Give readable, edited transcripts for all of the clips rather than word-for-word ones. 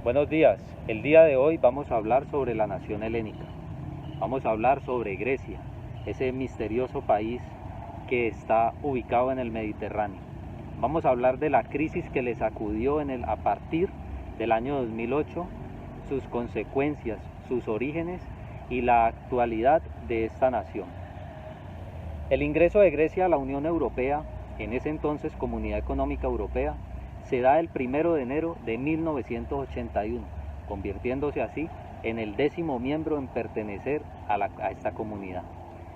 Buenos días, el día de hoy vamos a hablar sobre la nación helénica. Vamos a hablar sobre Grecia, ese misterioso país que está ubicado en el Mediterráneo. Vamos a hablar de la crisis que le sacudió a partir del año 2008, sus consecuencias, sus orígenes y la actualidad de esta nación. El ingreso de Grecia a la Unión Europea, en ese entonces Comunidad Económica Europea, se da el 1 de enero de 1981, convirtiéndose así en el 10º miembro en pertenecer a esta comunidad.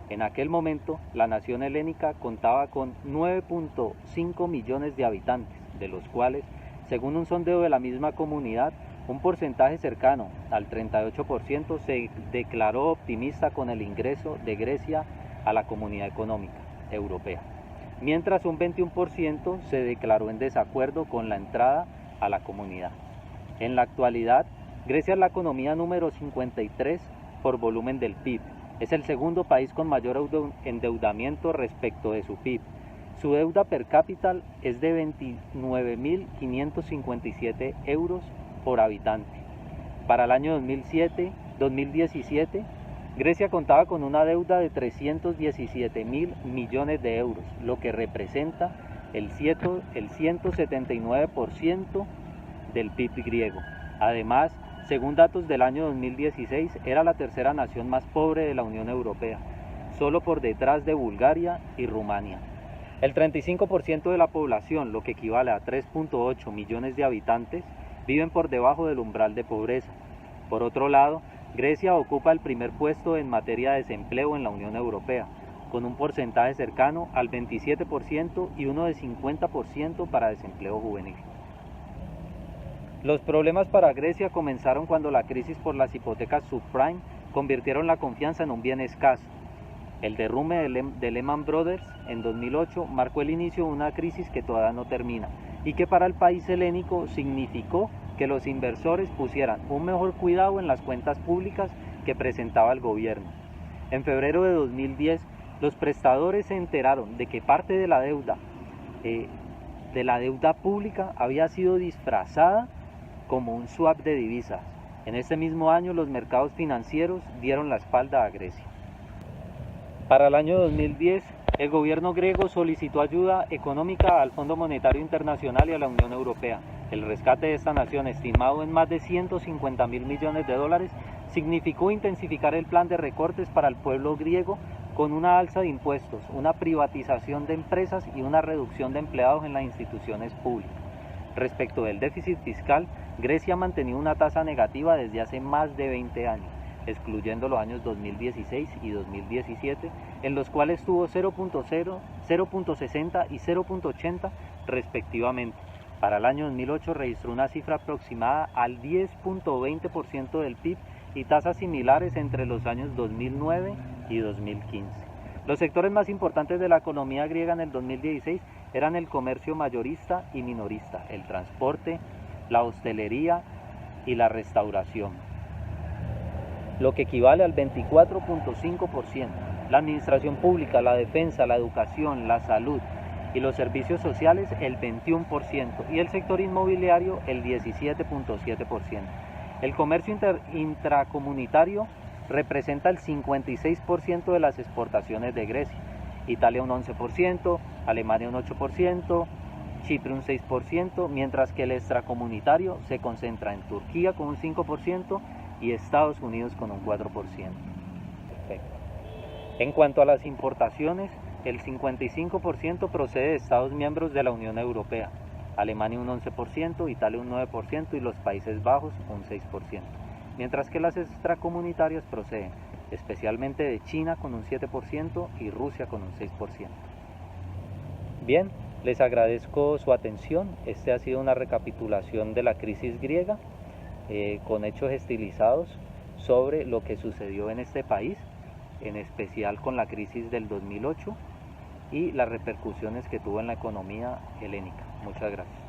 En aquel momento, la nación helénica contaba con 9.5 millones de habitantes, de los cuales, según un sondeo de la misma comunidad, un porcentaje cercano al 38% se declaró optimista con el ingreso de Grecia a la Comunidad Económica Europea, mientras un 21% se declaró en desacuerdo con la entrada a la comunidad. En la actualidad, Grecia es la economía número 53 por volumen del PIB. Es el segundo país con mayor endeudamiento respecto de su PIB. Su deuda per cápita es de 29.557 euros por habitante. Para el año 2017, Grecia contaba con una deuda de 317.000 millones de euros, lo que representa el 179% del PIB griego. Además, según datos del año 2016, era la tercera nación más pobre de la Unión Europea, solo por detrás de Bulgaria y Rumania. El 35% de la población, lo que equivale a 3.8 millones de habitantes, viven por debajo del umbral de pobreza. Por otro lado, Grecia ocupa el primer puesto en materia de desempleo en la Unión Europea, con un porcentaje cercano al 27% y uno de 50% para desempleo juvenil. Los problemas para Grecia comenzaron cuando la crisis por las hipotecas subprime convirtieron la confianza en un bien escaso. El derrumbe de Lehman Brothers en 2008 marcó el inicio de una crisis que todavía no termina y que para el país helénico significó que los inversores pusieran un mejor cuidado en las cuentas públicas que presentaba el gobierno. En febrero de 2010, los prestadores se enteraron de que parte de la deuda pública había sido disfrazada como un swap de divisas. En este mismo año, los mercados financieros dieron la espalda a Grecia. Para el año 2010, el gobierno griego solicitó ayuda económica al Fondo Monetario Internacional y a la Unión Europea. El rescate de esta nación, estimado en más de 150.000 millones de dólares, significó intensificar el plan de recortes para el pueblo griego con una alza de impuestos, una privatización de empresas y una reducción de empleados en las instituciones públicas. Respecto del déficit fiscal, Grecia ha mantenido una tasa negativa desde hace más de 20 años, excluyendo los años 2016 y 2017, en los cuales tuvo 0.0, 0.60 y 0.80 respectivamente. Para el año 2008 registró una cifra aproximada al 10.20% del PIB y tasas similares entre los años 2009 y 2015. Los sectores más importantes de la economía griega en el 2016 eran el comercio mayorista y minorista, el transporte, la hostelería y la restauración, lo que equivale al 24.5%. La administración pública, la defensa, la educación, la salud y los servicios sociales el 21% y el sector inmobiliario el 17.7%. El comercio intracomunitario representa el 56% de las exportaciones de Grecia, Italia un 11%, Alemania un 8%, Chipre un 6%, mientras que el extracomunitario se concentra en Turquía con un 5% y Estados Unidos con un 4%. Perfecto. En cuanto a las importaciones, el 55% procede de Estados miembros de la Unión Europea, Alemania un 11%, Italia un 9% y los Países Bajos un 6%, mientras que las extracomunitarias proceden especialmente de China con un 7% y Rusia con un 6%. Bien, les agradezco su atención. Este ha sido una recapitulación de la crisis griega con hechos estilizados sobre lo que sucedió en este país, en especial con la crisis del 2008 y las repercusiones que tuvo en la economía helénica. Muchas gracias.